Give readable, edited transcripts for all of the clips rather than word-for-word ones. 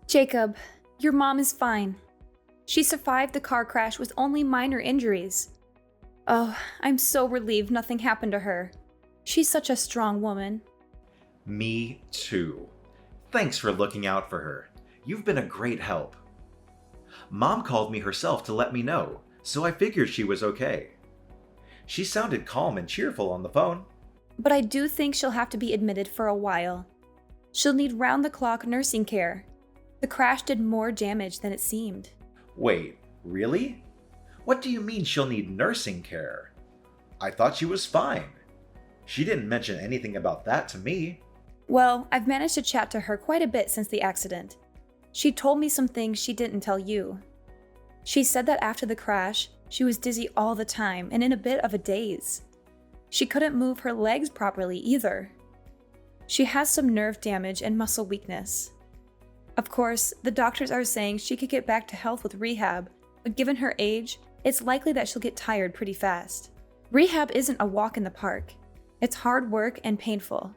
Jacob, your mom is fine. She survived the car crash with only minor injuries. Oh, I'm so relieved nothing happened to her. She's such a strong woman. Me too. Thanks for looking out for her. You've been a great help. Mom called me herself to let me know, so I figured she was okay. She sounded calm and cheerful on the phone. But I do think she'll have to be admitted for a while. She'll need round-the-clock nursing care. The crash did more damage than it seemed. Wait, really? What do you mean she'll need nursing care? I thought she was fine. She didn't mention anything about that to me. Well, I've managed to chat to her quite a bit since the accident. She told me some things she didn't tell you. She said that after the crash, she was dizzy all the time and in a bit of a daze. She couldn't move her legs properly either. She has some nerve damage and muscle weakness. Of course, the doctors are saying she could get back to health with rehab, but given her age, it's likely that she'll get tired pretty fast. Rehab isn't a walk in the park. It's hard work and painful.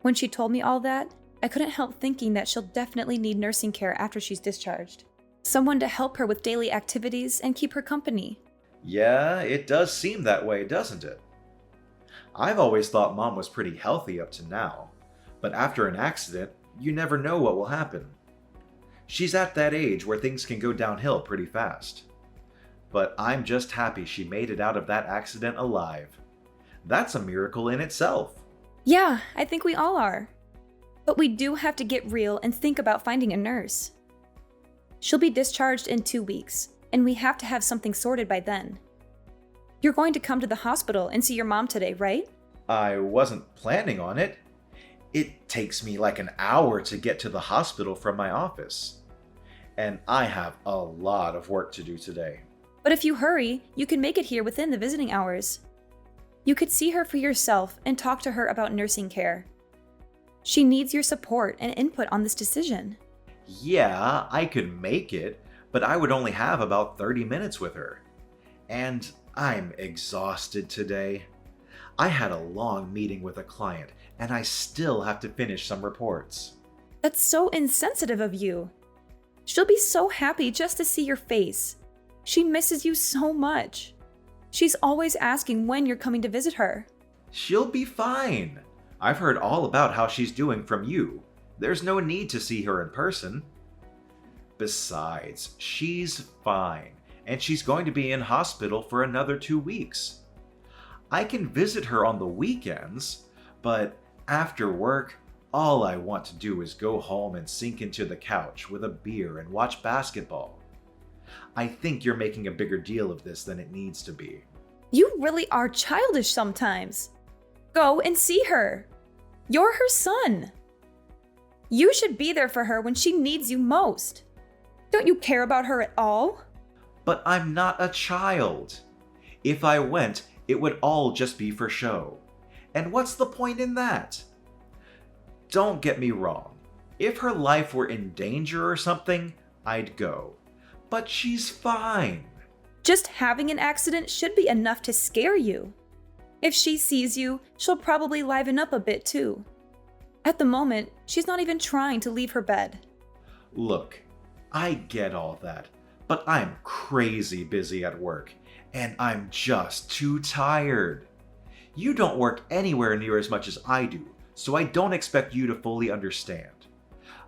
When she told me all that, I couldn't help thinking that she'll definitely need nursing care after she's discharged. Someone to help her with daily activities and keep her company. Yeah, it does seem that way, doesn't it? I've always thought Mom was pretty healthy up to now, but after an accident, you never know what will happen. She's at that age where things can go downhill pretty fast. But I'm just happy she made it out of that accident alive. That's a miracle in itself. Yeah, I think we all are. But we do have to get real and think about finding a nurse. She'll be discharged in 2 weeks, and we have to have something sorted by then. You're going to come to the hospital and see your mom today, right? I wasn't planning on it. It takes me like an hour to get to the hospital from my office. And I have a lot of work to do today. But if you hurry, you can make it here within the visiting hours. You could see her for yourself and talk to her about nursing care. She needs your support and input on this decision. Yeah, I could make it, but I would only have about 30 minutes with her. And I'm exhausted today. I had a long meeting with a client, and I still have to finish some reports. That's so insensitive of you. She'll be so happy just to see your face. She misses you so much. She's always asking when you're coming to visit her. She'll be fine. I've heard all about how she's doing from you. There's no need to see her in person. Besides, she's fine, and she's going to be in hospital for another 2 weeks. I can visit her on the weekends, but after work, all I want to do is go home and sink into the couch with a beer and watch basketball. I think you're making a bigger deal of this than it needs to be. You really are childish sometimes. Go and see her. You're her son. You should be there for her when she needs you most. Don't you care about her at all? But I'm not a child. If I went, it would all just be for show. And what's the point in that? Don't get me wrong. If her life were in danger or something, I'd go. But she's fine. Just having an accident should be enough to scare you. If she sees you, she'll probably liven up a bit too. At the moment, she's not even trying to leave her bed. Look, I get all that, but I'm crazy busy at work, and I'm just too tired. You don't work anywhere near as much as I do, so I don't expect you to fully understand.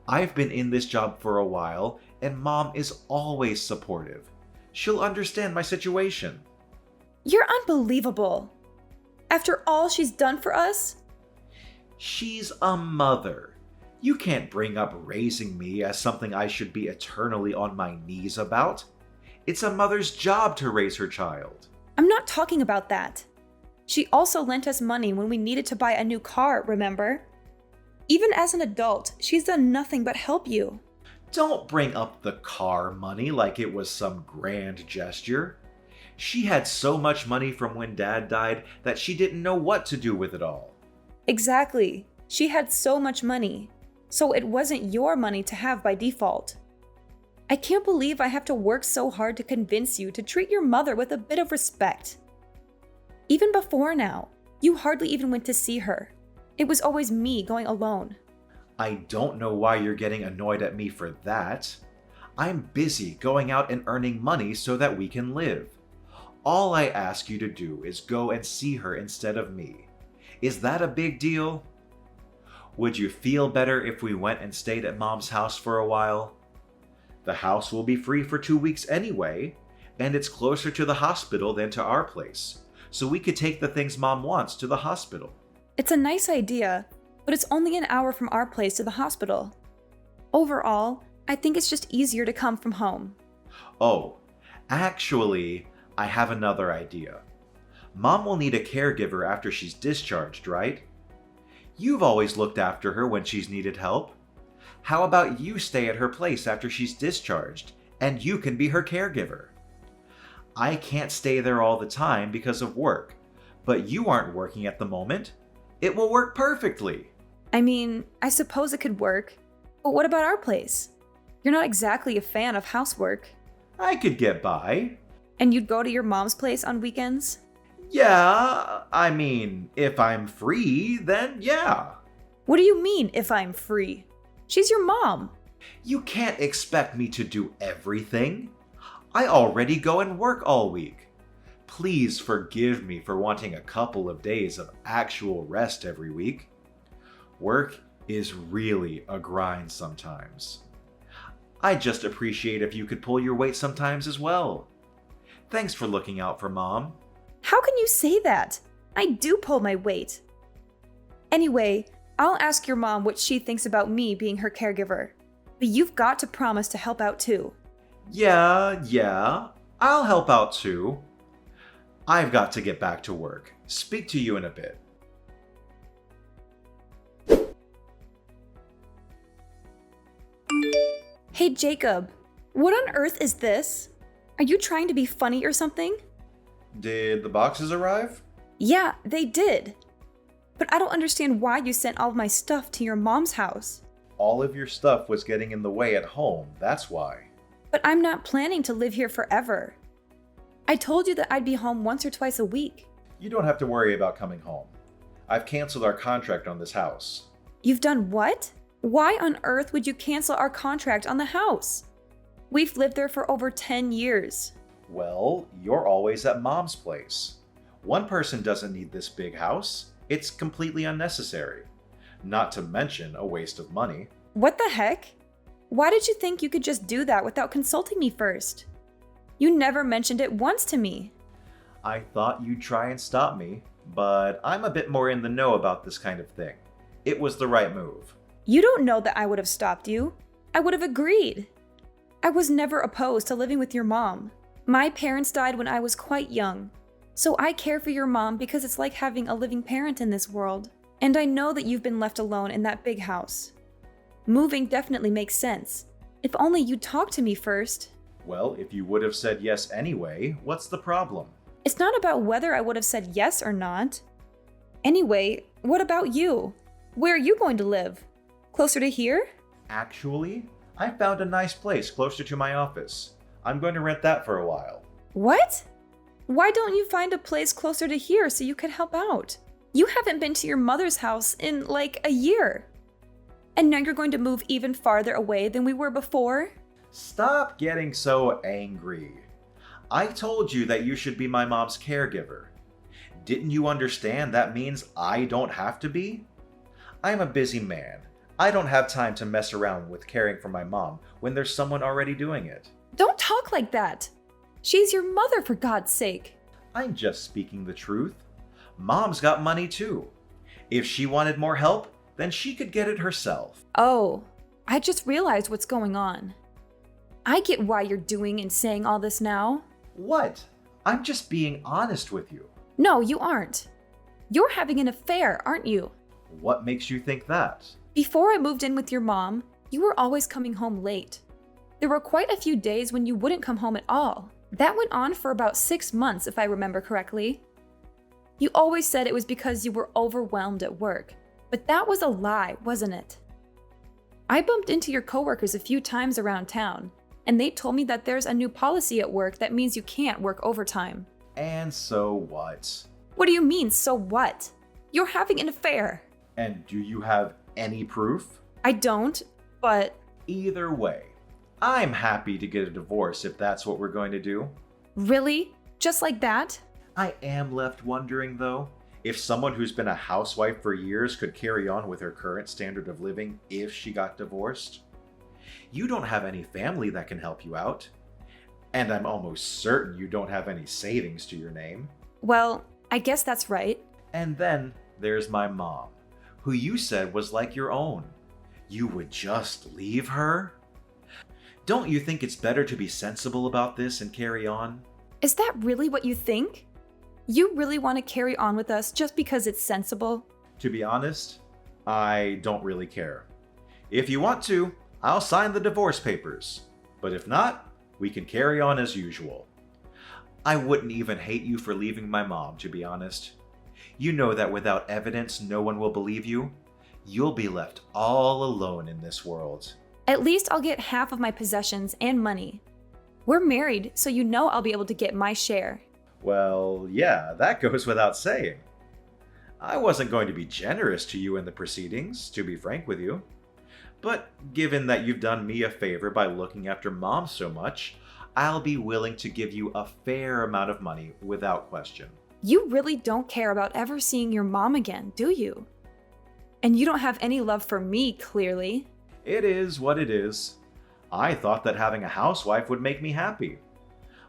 I've been in this job for a while, and Mom is always supportive. She'll understand my situation. You're unbelievable. After all she's done for us? She's a mother. You can't bring up raising me as something I should be eternally on my knees about. It's a mother's job to raise her child. I'm not talking about that. She also lent us money when we needed to buy a new car, remember? Even as an adult, she's done nothing but help you. Don't bring up the car money like it was some grand gesture. She had so much money from when Dad died that she didn't know what to do with it all. Exactly. She had so much money, so it wasn't your money to have by default. I can't believe I have to work so hard to convince you to treat your mother with a bit of respect. Even before now, you hardly even went to see her. It was always me going alone. I don't know why you're getting annoyed at me for that. I'm busy going out and earning money so that we can live. All I ask you to do is go and see her instead of me. Is that a big deal? Would you feel better if we went and stayed at Mom's house for a while? The house will be free for 2 weeks anyway, and it's closer to the hospital than to our place, so we could take the things Mom wants to the hospital. It's a nice idea, but it's only an hour from our place to the hospital. Overall, I think it's just easier to come from home. Oh, actually, I have another idea. Mom will need a caregiver after she's discharged, right? You've always looked after her when she's needed help. How about you stay at her place after she's discharged, and you can be her caregiver? I can't stay there all the time because of work, but you aren't working at the moment. It will work perfectly. I mean, I suppose it could work, but what about our place? You're not exactly a fan of housework. I could get by. And you'd go to your mom's place on weekends? Yeah, I mean, if I'm free, then yeah. What do you mean, if I'm free? She's your mom. You can't expect me to do everything. I already go and work all week. Please forgive me for wanting a couple of days of actual rest every week. Work is really a grind sometimes. I just appreciate if you could pull your weight sometimes as well. Thanks for looking out for Mom. How can you say that? I do pull my weight. Anyway, I'll ask your mom what she thinks about me being her caregiver. But you've got to promise to help out too. Yeah, I'll help out too. I've got to get back to work. Speak to you in a bit. Hey Jacob, what on earth is this? Are you trying to be funny or something? Did the boxes arrive? Yeah, they did. But I don't understand why you sent all of my stuff to your mom's house. All of your stuff was getting in the way at home, that's why. But I'm not planning to live here forever. I told you that I'd be home once or twice a week. You don't have to worry about coming home. I've canceled our contract on this house. You've done what? Why on earth would you cancel our contract on the house? We've lived there for over 10 years. Well, you're always at Mom's place. One person doesn't need this big house. It's completely unnecessary. Not to mention a waste of money. What the heck? Why did you think you could just do that without consulting me first? You never mentioned it once to me. I thought you'd try and stop me, but I'm a bit more in the know about this kind of thing. It was the right move. You don't know that I would have stopped you. I would have agreed. I was never opposed to living with your mom. My parents died when I was quite young, so I care for your mom because it's like having a living parent in this world. And I know that you've been left alone in that big house. Moving definitely makes sense. If only you'd talk to me first. Well, if you would have said yes anyway, what's the problem? It's not about whether I would have said yes or not. Anyway, what about you? Where are you going to live? Closer to here? Actually, I found a nice place closer to my office. I'm going to rent that for a while. What? Why don't you find a place closer to here so you could help out? You haven't been to your mother's house in like a year. And now you're going to move even farther away than we were before? Stop getting so angry. I told you that you should be my mom's caregiver. Didn't you understand that means I don't have to be? I'm a busy man. I don't have time to mess around with caring for my mom when there's someone already doing it. Don't talk like that. She's your mother, for God's sake. I'm just speaking the truth. Mom's got money too. If she wanted more help, then she could get it herself. Oh, I just realized what's going on. I get why you're doing and saying all this now. What? I'm just being honest with you. No, you aren't. You're having an affair, aren't you? What makes you think that? Before I moved in with your mom, you were always coming home late. There were quite a few days when you wouldn't come home at all. That went on for about 6 months, if I remember correctly. You always said it was because you were overwhelmed at work, but that was a lie, wasn't it? I bumped into your coworkers a few times around town, and they told me that there's a new policy at work that means you can't work overtime. And so what? What do you mean, so what? You're having an affair. And do you have any proof? I don't, but Either way, I'm happy to get a divorce if that's what we're going to do. really? Just like that? I am left wondering, though, if someone who's been a housewife for years could carry on with her current standard of living if she got divorced. You don't have any family that can help you out. And I'm almost certain you don't have any savings to your name. Well, I guess that's right. And then there's my mom, who you said was like your own. You would just leave her? Don't you think it's better to be sensible about this and carry on? Is that really what you think? You really want to carry on with us just because it's sensible? To be honest, I don't really care. If you want to, I'll sign the divorce papers. But if not, we can carry on as usual. I wouldn't even hate you for leaving my mom, to be honest. You know that without evidence, no one will believe you. You'll be left all alone in this world. At least I'll get half of my possessions and money. We're married, so you know I'll be able to get my share. Well, yeah, that goes without saying. I wasn't going to be generous to you in the proceedings, to be frank with you. But given that you've done me a favor by looking after Mom so much, I'll be willing to give you a fair amount of money without question. You really don't care about ever seeing your mom again, do you? And you don't have any love for me, clearly. It is what it is. I thought that having a housewife would make me happy.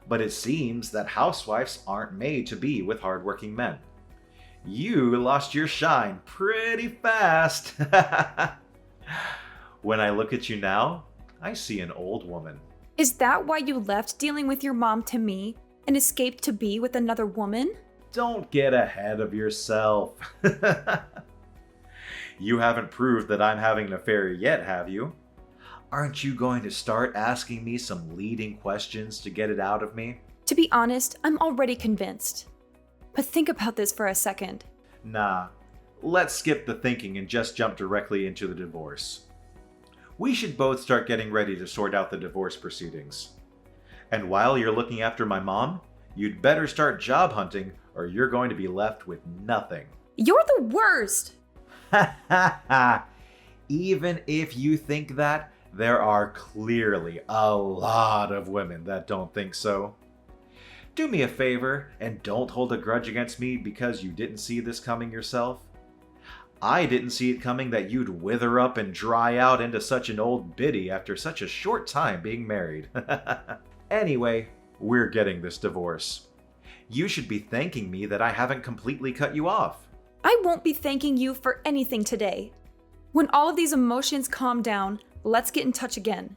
But it seems that housewives aren't made to be with hardworking men. You lost your shine pretty fast. When I look at you now, I see an old woman. Is that why you left dealing with your mom to me and escaped to be with another woman? Don't get ahead of yourself. You haven't proved that I'm having an affair yet, have you? Aren't you going to start asking me some leading questions to get it out of me? To be honest, I'm already convinced. But think about this for a second. Nah, let's skip the thinking and just jump directly into the divorce. We should both start getting ready to sort out the divorce proceedings. And while you're looking after my mom, you'd better start job hunting or you're going to be left with nothing. You're the worst! Ha ha ha! Even if you think that, there are clearly a lot of women that don't think so. Do me a favor and don't hold a grudge against me because you didn't see this coming yourself. I didn't see it coming that you'd wither up and dry out into such an old biddy after such a short time being married. Anyway, we're getting this divorce. You should be thanking me that I haven't completely cut you off. I won't be thanking you for anything today. When all of these emotions calm down, let's get in touch again.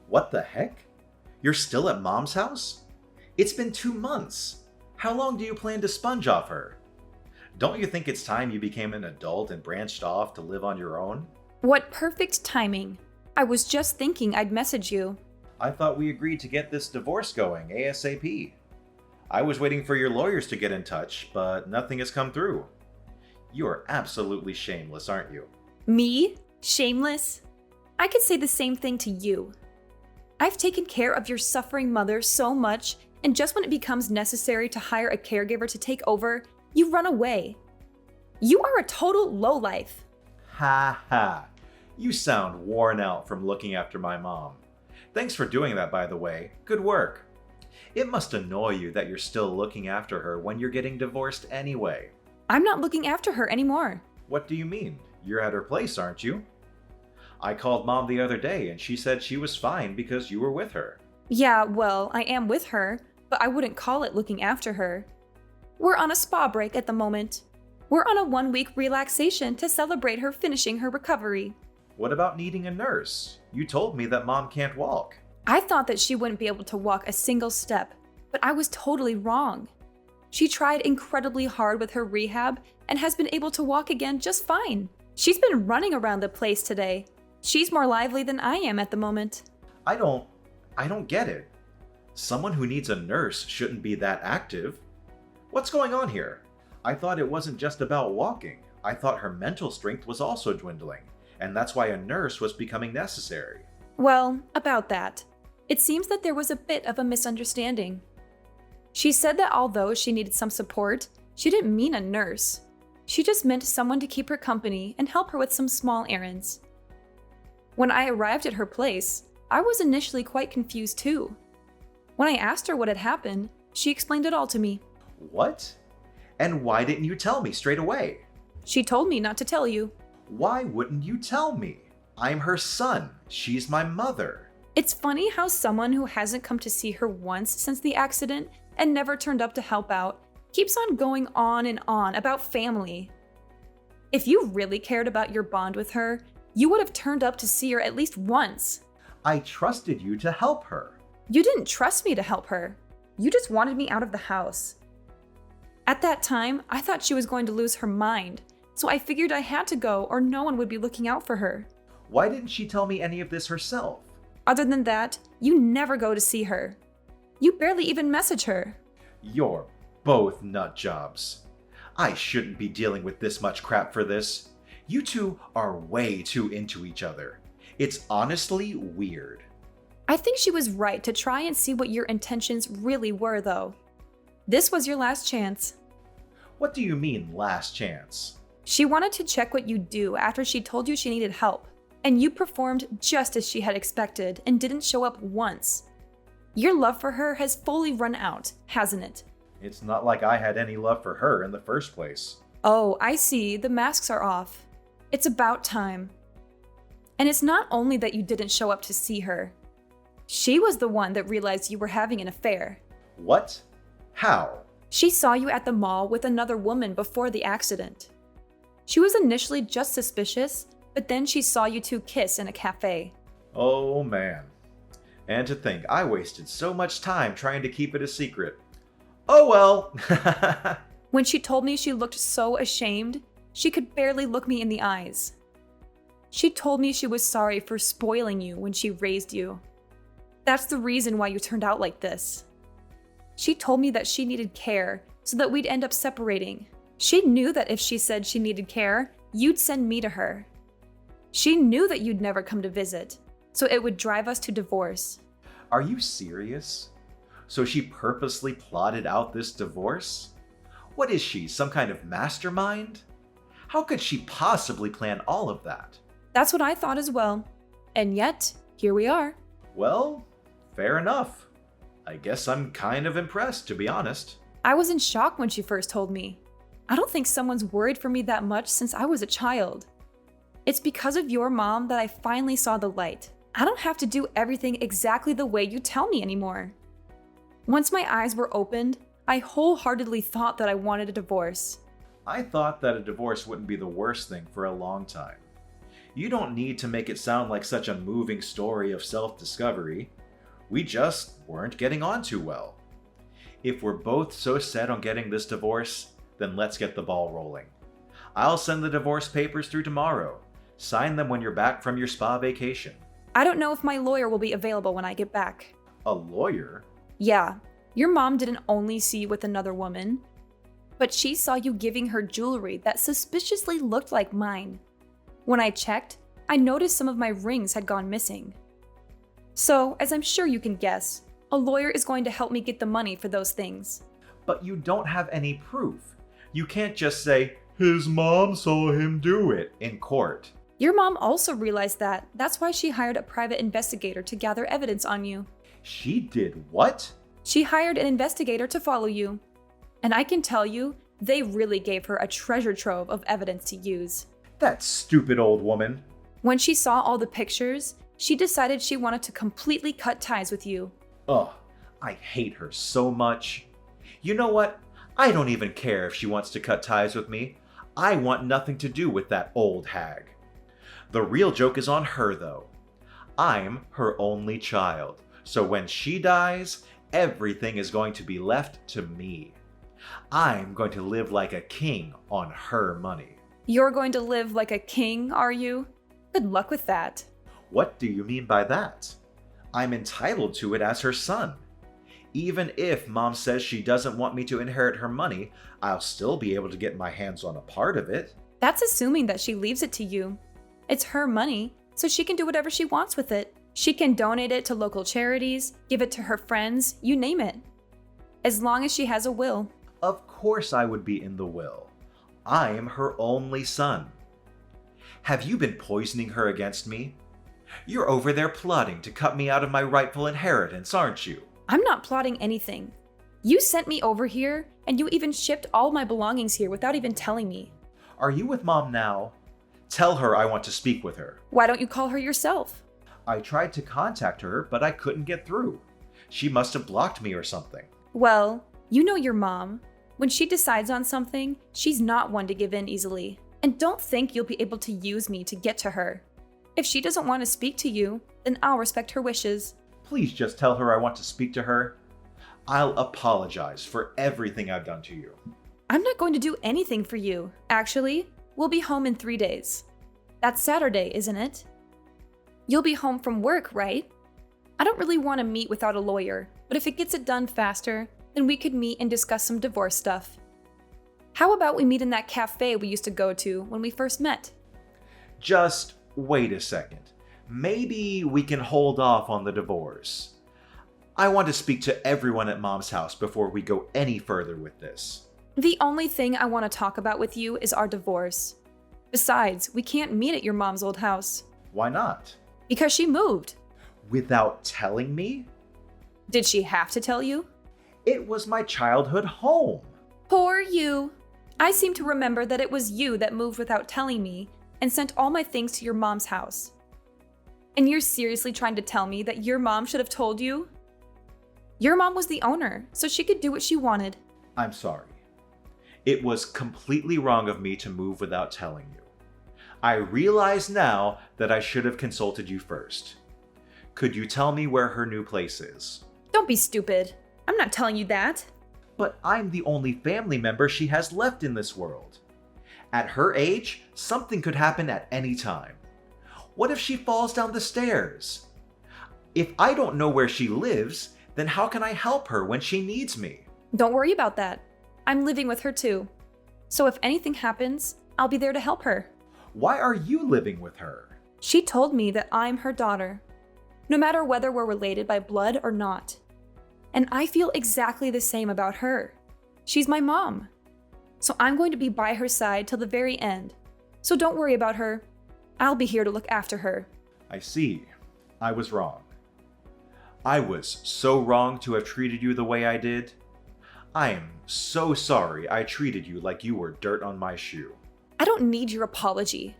What the heck? You're still at Mom's house? It's been 2 months. How long do you plan to sponge off her? Don't you think it's time you became an adult and branched off to live on your own? What perfect timing. I was just thinking I'd message you. I thought we agreed to get this divorce going ASAP. I was waiting for your lawyers to get in touch, but nothing has come through. You are absolutely shameless, aren't you? Me? Shameless? I could say the same thing to you. I've taken care of your suffering mother so much, and just when it becomes necessary to hire a caregiver to take over, you run away. You are a total lowlife. Ha ha. You sound worn out from looking after my mom. Thanks for doing that, by the way. Good work. It must annoy you that you're still looking after her when you're getting divorced anyway. I'm not looking after her anymore. What do you mean? You're at her place, aren't you? I called Mom the other day and she said she was fine because you were with her. Yeah, well, I am with her, but I wouldn't call it looking after her. We're on a spa break at the moment. We're on a 1-week relaxation to celebrate her finishing her recovery. What about needing a nurse? You told me that Mom can't walk. I thought that she wouldn't be able to walk a single step, but I was totally wrong. She tried incredibly hard with her rehab and has been able to walk again just fine. She's been running around the place today. She's more lively than I am at the moment. I don't get it. Someone who needs a nurse shouldn't be that active. What's going on here? I thought it wasn't just about walking. I thought her mental strength was also dwindling, and that's why a nurse was becoming necessary. Well, about that. It seems that there was a bit of a misunderstanding. She said that although she needed some support, She didn't mean a nurse. She just meant someone to keep her company and help her with some small errands. When I arrived at her place, I was initially quite confused too. When I asked her what had happened, she explained it all to me. What? And why didn't you tell me straight away? She told me not to tell you. Why wouldn't you tell me? I'm her son. She's my mother. It's funny how someone who hasn't come to see her once since the accident and never turned up to help out keeps on going on and on about family. If you really cared about your bond with her, you would have turned up to see her at least once. I trusted you to help her. You didn't trust me to help her. You just wanted me out of the house. At that time, I thought she was going to lose her mind, so I figured I had to go or no one would be looking out for her. Why didn't she tell me any of this herself? Other than that, you never go to see her. You barely even message her. You're both nut jobs. I shouldn't be dealing with this much crap for this. You two are way too into each other. It's honestly weird. I think she was right to try and see what your intentions really were, though. This was your last chance. What do you mean, last chance? She wanted to check what you'd do after she told you she needed help, and you performed just as she had expected and didn't show up once. Your love for her has fully run out, hasn't it? It's not like I had any love for her in the first place. Oh, I see. The masks are off. It's about time. And it's not only that you didn't show up to see her. She was the one that realized you were having an affair. What? How? She saw you at the mall with another woman before the accident. She was initially just suspicious, but then she saw you two kiss in a cafe. Oh man. And to think I wasted so much time trying to keep it a secret. Oh well. When she told me she looked so ashamed, she could barely look me in the eyes. She told me she was sorry for spoiling you when she raised you. That's the reason why you turned out like this. She told me that she needed care so that we'd end up separating. She knew that if she said she needed care, you'd send me to her. She knew that you'd never come to visit, so it would drive us to divorce. Are you serious? So she purposely plotted out this divorce? What is she, some kind of mastermind? How could she possibly plan all of that? That's what I thought as well. And yet, here we are. Well, fair enough. I guess I'm kind of impressed, to be honest. I was in shock when she first told me. I don't think someone's worried for me that much since I was a child. It's because of your mom that I finally saw the light. I don't have to do everything exactly the way you tell me anymore. Once my eyes were opened, I wholeheartedly thought that I wanted a divorce. I thought that a divorce wouldn't be the worst thing for a long time. You don't need to make it sound like such a moving story of self-discovery. We just weren't getting on too well. If we're both so set on getting this divorce, then let's get the ball rolling. I'll send the divorce papers through tomorrow. Sign them when you're back from your spa vacation. I don't know if my lawyer will be available when I get back. A lawyer? Yeah, your mom didn't only see you with another woman, but she saw you giving her jewelry that suspiciously looked like mine. When I checked, I noticed some of my rings had gone missing. So, as I'm sure you can guess, a lawyer is going to help me get the money for those things. But you don't have any proof. You can't just say, his mom saw him do it in court. Your mom also realized that. That's why she hired a private investigator to gather evidence on you. She did what? She hired an investigator to follow you. And I can tell you, they really gave her a treasure trove of evidence to use. That stupid old woman. When she saw all the pictures, she decided she wanted to completely cut ties with you. Ugh, I hate her so much. You know what? I don't even care if she wants to cut ties with me. I want nothing to do with that old hag. The real joke is on her, though. I'm her only child, so when she dies, everything is going to be left to me. I'm going to live like a king on her money. You're going to live like a king, are you? Good luck with that. What do you mean by that? I'm entitled to it as her son. Even if Mom says she doesn't want me to inherit her money, I'll still be able to get my hands on a part of it. That's assuming that she leaves it to you. It's her money, so she can do whatever she wants with it. She can donate it to local charities, give it to her friends, you name it. As long as she has a will. Of course I would be in the will. I am her only son. Have you been poisoning her against me? You're over there plotting to cut me out of my rightful inheritance, aren't you? I'm not plotting anything. You sent me over here, and you even shipped all my belongings here without even telling me. Are you with Mom now? Tell her I want to speak with her. Why don't you call her yourself? I tried to contact her, but I couldn't get through. She must have blocked me or something. Well, you know your mom. When she decides on something, she's not one to give in easily. And don't think you'll be able to use me to get to her. If she doesn't want to speak to you, then I'll respect her wishes. Please just tell her I want to speak to her. I'll apologize for everything I've done to you. I'm not going to do anything for you. Actually, we'll be home in 3 days. That's Saturday, isn't it? You'll be home from work, right? I don't really want to meet without a lawyer, but if it gets it done faster, then we could meet and discuss some divorce stuff. How about we meet in that cafe we used to go to when we first met? Just wait a second. Maybe we can hold off on the divorce. I want to speak to everyone at Mom's house before we go any further with this. The only thing I want to talk about with you is our divorce. Besides, we can't meet at your mom's old house. Why not? Because she moved. Without telling me? Did she have to tell you? It was my childhood home. Poor you. I seem to remember that it was you that moved without telling me and sent all my things to your mom's house. And you're seriously trying to tell me that your mom should have told you? Your mom was the owner, so she could do what she wanted. I'm sorry. It was completely wrong of me to move without telling you. I realize now that I should have consulted you first. Could you tell me where her new place is? Don't be stupid. I'm not telling you that. But I'm the only family member she has left in this world. At her age, something could happen at any time. What if she falls down the stairs? If I don't know where she lives, then how can I help her when she needs me? Don't worry about that. I'm living with her too. So if anything happens, I'll be there to help her. Why are you living with her? She told me that I'm her daughter, no matter whether we're related by blood or not. And I feel exactly the same about her. She's my mom. So I'm going to be by her side till the very end. So don't worry about her. I'll be here to look after her. I see. I was wrong. I was so wrong to have treated you the way I did. I am so sorry I treated you like you were dirt on my shoe. I don't need your apology.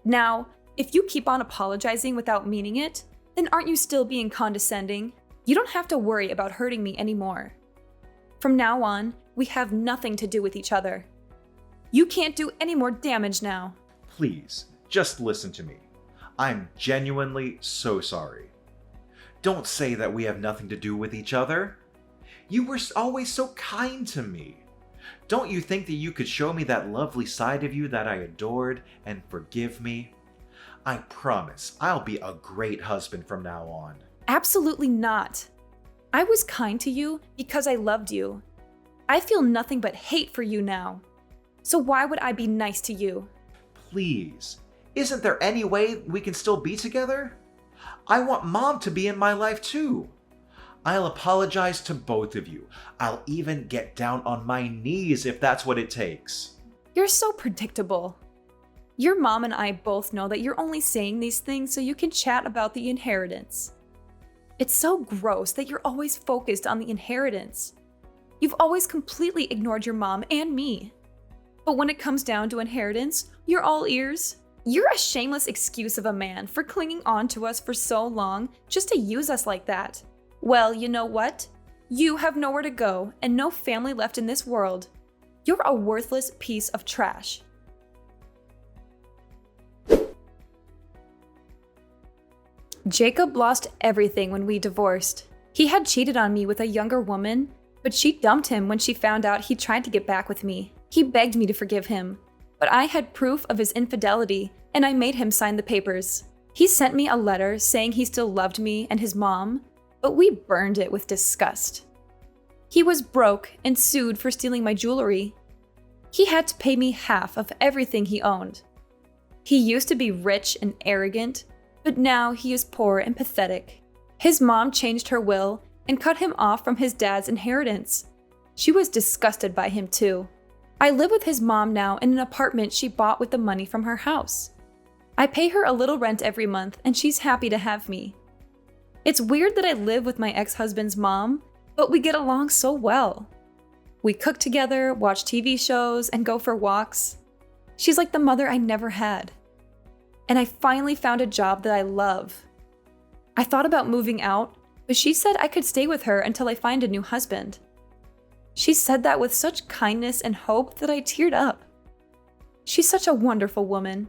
Now, if you keep on apologizing without meaning it, then aren't you still being condescending? You don't have to worry about hurting me anymore. From now on, we have nothing to do with each other. You can't do any more damage now. Please, just listen to me. I'm genuinely so sorry. Don't say that we have nothing to do with each other. You were always so kind to me. Don't you think that you could show me that lovely side of you that I adored and forgive me? I promise I'll be a great husband from now on. Absolutely not. I was kind to you because I loved you. I feel nothing but hate for you now. So why would I be nice to you? Please, isn't there any way we can still be together? I want Mom to be in my life too. I'll apologize to both of you. I'll even get down on my knees if that's what it takes. You're so predictable. Your mom and I both know that you're only saying these things so you can chat about the inheritance. It's so gross that you're always focused on the inheritance. You've always completely ignored your mom and me. But when it comes down to inheritance, you're all ears. You're a shameless excuse of a man for clinging on to us for so long just to use us like that. Well, you know what? You have nowhere to go and no family left in this world. You're a worthless piece of trash. Jacob lost everything when we divorced. He had cheated on me with a younger woman, but she dumped him when she found out he tried to get back with me. He begged me to forgive him, but I had proof of his infidelity and I made him sign the papers. He sent me a letter saying he still loved me and his mom, but we burned it with disgust. He was broke and sued for stealing my jewelry. He had to pay me half of everything he owned. He used to be rich and arrogant, but now he is poor and pathetic. His mom changed her will and cut him off from his dad's inheritance. She was disgusted by him too. I live with his mom now in an apartment she bought with the money from her house. I pay her a little rent every month, and she's happy to have me. It's weird that I live with my ex-husband's mom, but we get along so well. We cook together, watch TV shows, and go for walks. She's like the mother I never had. And I finally found a job that I love. I thought about moving out, but she said I could stay with her until I find a new husband. She said that with such kindness and hope that I teared up. She's such a wonderful woman.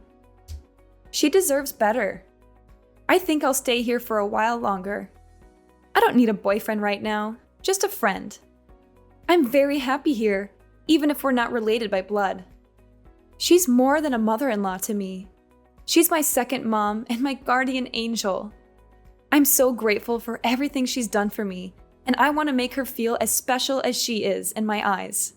She deserves better. I think I'll stay here for a while longer. I don't need a boyfriend right now, just a friend. I'm very happy here, even if we're not related by blood. She's more than a mother-in-law to me. She's my second mom and my guardian angel. I'm so grateful for everything she's done for me, and I want to make her feel as special as she is in my eyes.